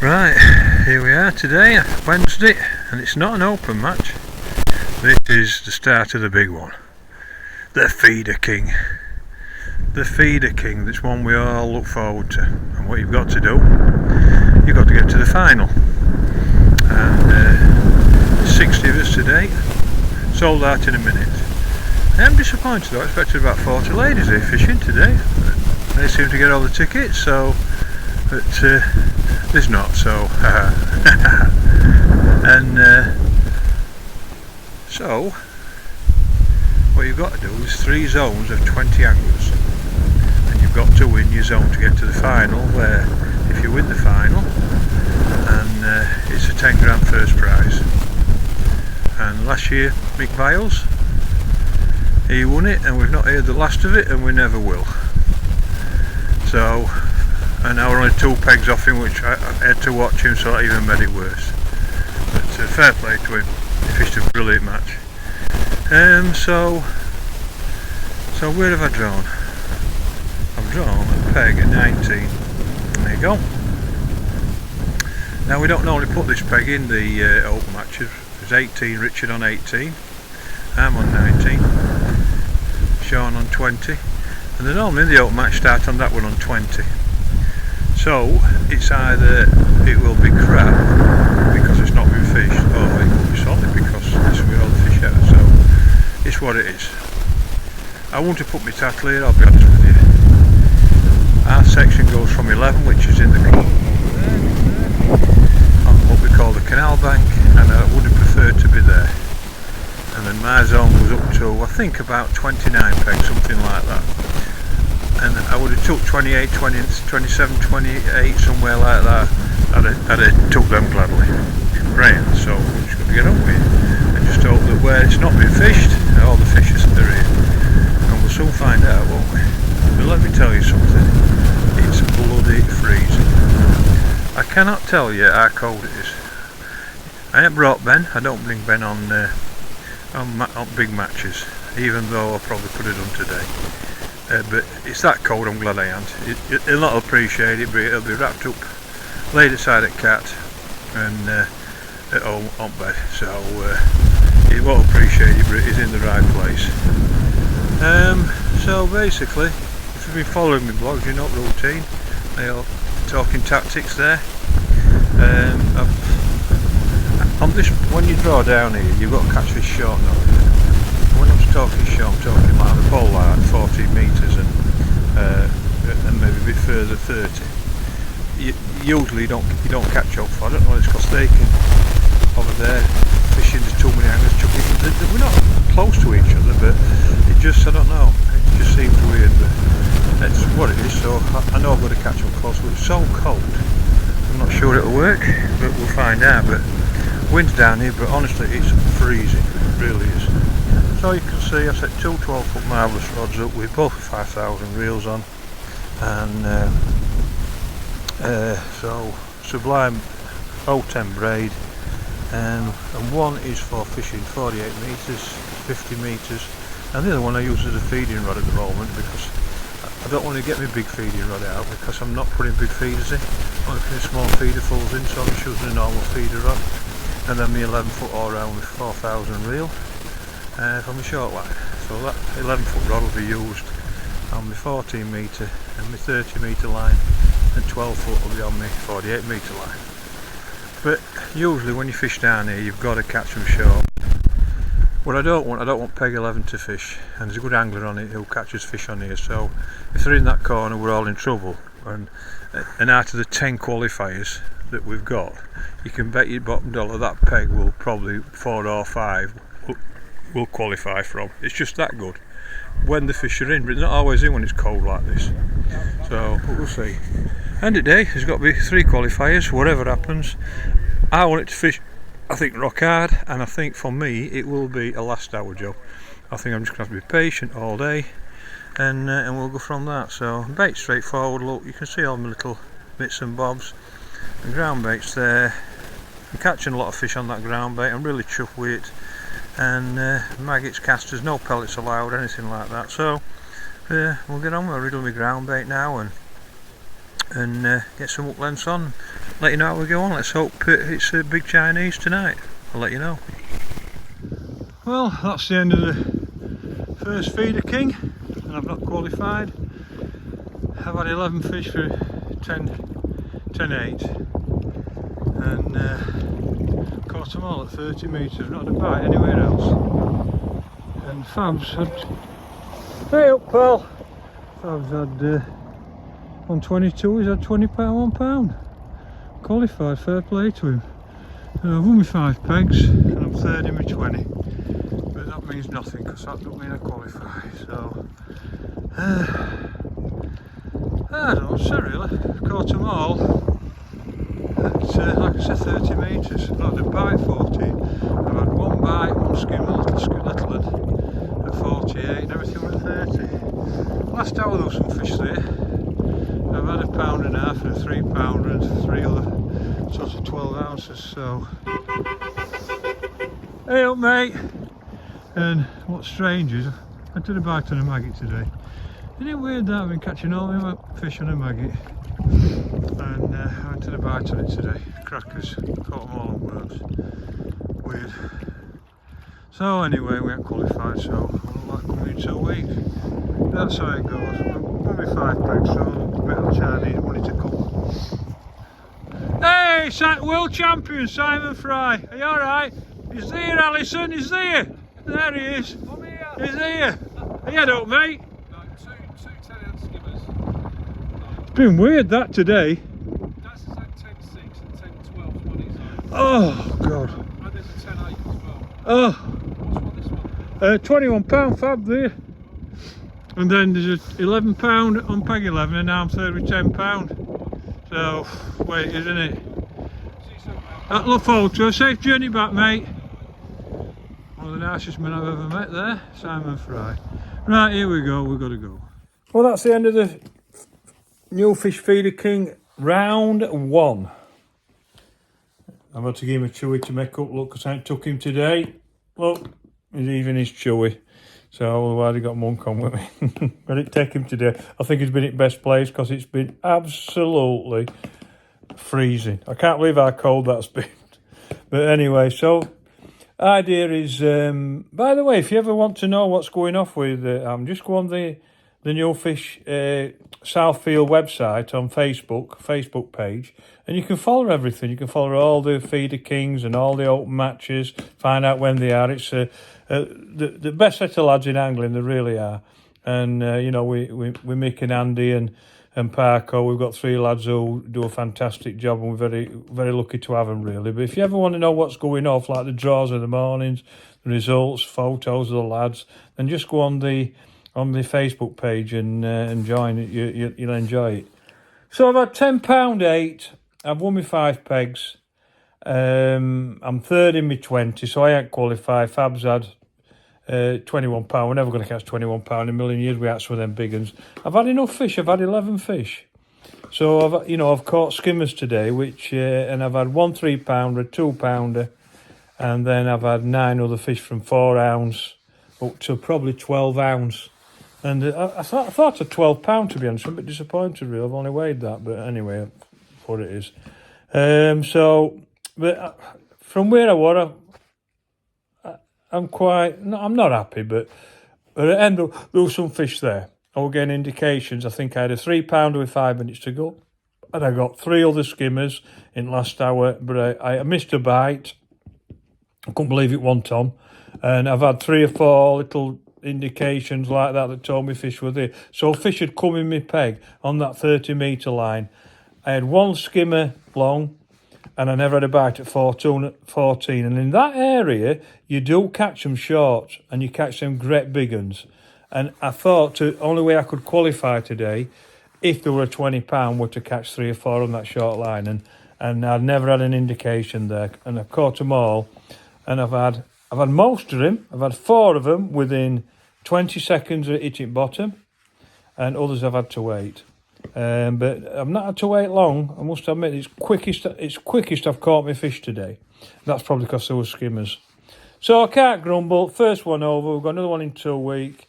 Right, here we are today, Wednesday, and it's not an open match. This is the start of the big one. The Feeder King. The Feeder King, that's one we all look forward to. And what you've got to do, you've got to get to the final. And 60 of us today, sold out in a minute. I am disappointed though, I expected about 40 ladies here fishing today. They seem to get all the tickets, so but there's not, so and so what you've got to do is 3 zones of 20 anglers, and you've got to win your zone to get to the final, where if you win the final, and it's a 10 grand first prize. And last year Mick Biles, he won it, and we've not heard the last of it, and we never will. So, and now we're only 2 pegs off him, which I had to watch him, so that even made it worse. But fair play to him, he fished a brilliant match. So where have I drawn? I've drawn a peg at 19. There you go. Now we don't normally put this peg in the open matches. There's 18, Richard on 18, I'm on 19, Sean on 20, and then normally in the open match start on that one on 20. So it's either it will be crap because it's not been fished, or it will be solid because this will be all the fish out. So it's what it is. I want to put my tackle here, I'll be honest with you. Our section goes from 11, which is in the on what we call the canal bank, and I would have preferred to be there. And then my zone goes up to, I think, about 29 pegs, something like that. And I would have took 28, 20, 27, 28, somewhere like that. I'd have took them gladly. Right, so we're just going to get on with it and just hope that where it's not been fished, all the fish are here. And we'll soon find out, won't we? But let me tell you something, it's bloody freezing. I cannot tell you how cold it is. I haven't brought Ben, I don't bring Ben on big matches, even though I probably could have done today. But it's that cold, I'm glad I ain't. He'll not appreciate it, but it'll be wrapped up, laid aside at cat, and at home on bed. So he won't appreciate it, but he's in the right place. So basically, if you've been following my blogs, you know routine. Talking tactics there. On this, when you draw down here, you've got to catch this short now. When I'm talking short, I'm talking like the pole line, 14 metres and maybe a bit further, 30. Usually you don't catch up for. I don't know, it's because they can over there fishing. There's too many anglers chucking. We're not close to each other, but it just, I don't know, it just seems weird. But that's what it is. So I know I've got to catch up close, but it's so cold. I'm not sure it'll work, but we'll find out. But wind's down here, but honestly it's freezing, it really is. So you can see I've set 2 12-foot marvellous rods up with both 5,000 reels on, and so Sublime 010 braid, and one is for fishing 48 metres, 50 metres, and the other one I use as a feeding rod at the moment because I don't want to get my big feeding rod out because I'm not putting big feeders in, I'm only putting small feeder fulls in, so I'm just using a normal feeder rod, and then my 11-foot all round with 4,000 reel from my short line. So that 11-foot rod will be used on my 14 metre and my 30 metre line, and 12-foot will be on my 48 metre line. But usually when you fish down here, you've got to catch them short. What I don't want peg 11 to fish, and there's a good angler on it who catches fish on here, so if they're in that corner we're all in trouble. And out of the 10 qualifiers that we've got, you can bet your bottom dollar that peg will probably 4 or 5 will qualify from. It's just that good when the fish are in, but it's not always in when it's cold like this. So we'll see. End of the day, there's got to be 3 qualifiers, whatever happens. I want it to fish, I think, rock hard, and I think for me it will be a last hour job. I think I'm just going to have to be patient all day, and we'll go from that. So bait straightforward. Look, you can see all my little bits and bobs. The ground bait's there. I'm catching a lot of fish on that ground bait. I'm really chuffed with it. And maggots, casters, no pellets allowed, anything like that. So we'll get on with it. I'll riddle my ground bait now and get some hook lengths on. let you know how we go on. Let's hope it's a big Chinese tonight. I'll let you know. Well, that's the end of the first feeder king, and I've not qualified. I've had 11 fish for 10.8, and caught them all at 30 metres, not a bite anywhere else. And Fab's had, hey up pal, Fab's had on 22, he's had £20, £1. Qualified, fair play to him. So I've won my 5 pegs and I'm third in my 20, but that means nothing because that doesn't mean I qualify. So I don't know what to say really. I've caught them all at like I said 30 metres. I've not had a bite 14. I've had one bite, one skim, a little one at 48 and everything at 30. Last hour there was some fish there. I've had £1.5 and a £3 and 3 other sorts of 12 ounces, so hey up mate. And what's strange is I did a bite on a maggot today. Isn't it weird that I've been catching all my fish on a maggot, and I went to the bite on it today. Crackers, caught them all on worms. Weird. So anyway, we haven't qualified, so I'll like coming in 2 weeks. That's how it goes. Maybe 5 pegs, so a bit of Chinese money to come. Hey, world champion Simon Fry, are you alright? He's there, Alison, he's there. There he is. I'm here. He's here. Head up, mate. No, two 10-ounce skimmers. It's been weird that today. That's had 10.6 and 10.12 on his own. Oh, God. And there's a 10.8 as well. Oh. What's this one? £21 Fab there. And then there's a £11 on peg 11 and now I'm third with £10. So, wait, isn't it? I look forward to a safe journey back, mate. One of the nicest men I've ever met there, Simon Fry. Right, here we go, we've got to go. Well, that's the end of the new fish feeder king round 1. I've had to give him a chewy to make up look because I ain't took him today. Look, he's even his chewy. So otherwise he got monk on with me. But it take him today. I think he's been at best place because it's been absolutely freezing. I can't believe how cold that's been. But anyway, so idea is, by the way, if you ever want to know what's going off with just go on the new fish Southfield website on Facebook page, and you can follow everything. You can follow all the feeder kings and all the open matches, find out when they are. It's the best set of lads in angling, they really are. And you know, we're making Andy and Parko. We've got 3 lads who do a fantastic job, and we're very, very lucky to have them, really. But if you ever want to know what's going off, like the draws of the mornings, the results, photos of the lads, then just go on the Facebook page and join it. You'll enjoy it. So I've had £10.8. I've won my 5 pegs. I'm third in my 20, so I ain't qualified. Fab's had £21. We're never going to catch £21 in a million years. We had some of them big ones. I've had enough fish. I've had 11 fish. So I've caught skimmers today, which and I've had 1 3-pounder, 2-pounder, and then I've had 9 other fish from 4 ounce up to probably 12 ounce. And I thought a £12, to be honest. I'm a bit disappointed, really. I've only weighed that, but anyway, what it is. But from where I was, I'm not happy, but at the end, there was some fish there. I was getting indications. I think I had a 3-pounder with 5 minutes to go. And I got 3 other skimmers in last hour, but I missed a bite. I couldn't believe it wasn't on. And I've had 3 or 4 little indications like that told me fish were there. So fish had come in my peg on that 30-metre line. I had 1 skimmer long, and I never had a bite at 14. And in that area, you do catch them short, and you catch them great big ones. And I thought the only way I could qualify today, if there were a £20, were to catch 3 or 4 on that short line. And I'd never had an indication there. And I've caught them all. And I've had most of them. I've had 4 of them within 20 seconds of hitting bottom. And others I've had to wait. But I've not had to wait long. I must admit, it's quickest I've caught my fish today. That's probably because there were skimmers. So I can't grumble. First one over. We've got another one in 2 weeks.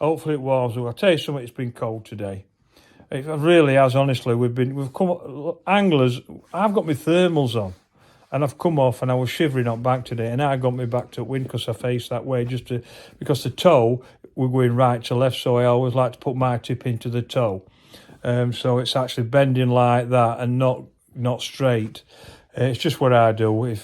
Hopefully it warms up. I'll tell you something, it's been cold today. It really has, honestly. We've come anglers. I've got my thermals on, and I've come off, and I was shivering on back today, and I got me back to wind because I faced that way because the toe we're going right to left, so I always like to put my tip into the toe, so it's actually bending like that and not straight. It's just what I do.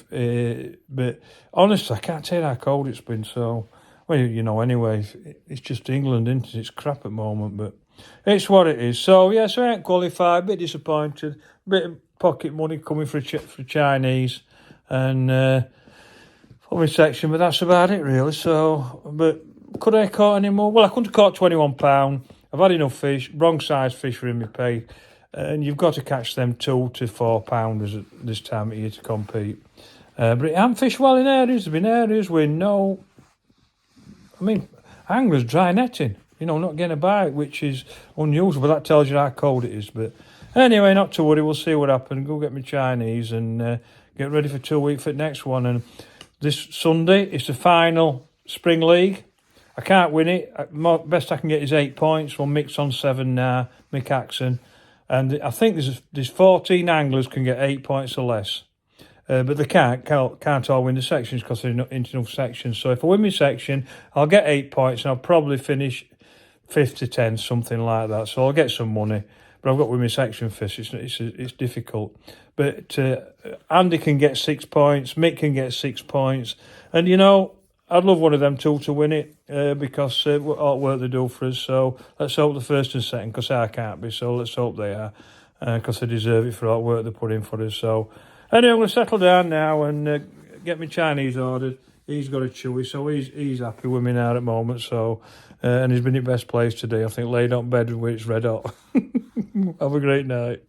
But honestly, I can't tell you how cold it's been. So, well, anyway, it's just England, isn't it? It's crap at the moment, but it's what it is. So, yeah, so I ain't qualified. A bit disappointed. A bit of pocket money coming for Chinese and for my section, but that's about it, really. So, but could I have caught any more? Well, I couldn't have caught £21. I've had enough fish, wrong size fish for in my pay. And you've got to catch them 2 to 4 pounders at this time of year to compete. But it hasn't fished well in areas. There's been areas with anglers dry netting, not getting a bite, which is unusual, but that tells you how cold it is. But anyway, not to worry, we'll see what happens. Go get me Chinese and get ready for 2 weeks for the next one. And this Sunday, it's the final Spring League. I can't win it. Best I can get is 8 points. We'll mix on 7 now, Mick Axon. And I think there's 14 anglers can get 8 points or less. But they can't all win the sections because they're not into enough sections. So if I win my section, I'll get 8 points and I'll probably finish 5 to 10, something like that. So I'll get some money. But I've got to win my section first. It's difficult. But Andy can get 6 points. Mick can get 6 points. And, I'd love one of them two to win it because all the work they do for us. So let's hope the first and second, because I can't be. So let's hope they are because they deserve it for all the work they put in for us. So anyway, I'm going to settle down now and get my Chinese ordered. He's got a chewy, so he's happy with me now at the moment. So and he's been in best place today. I think laid on bed with it's red hot. Have a great night.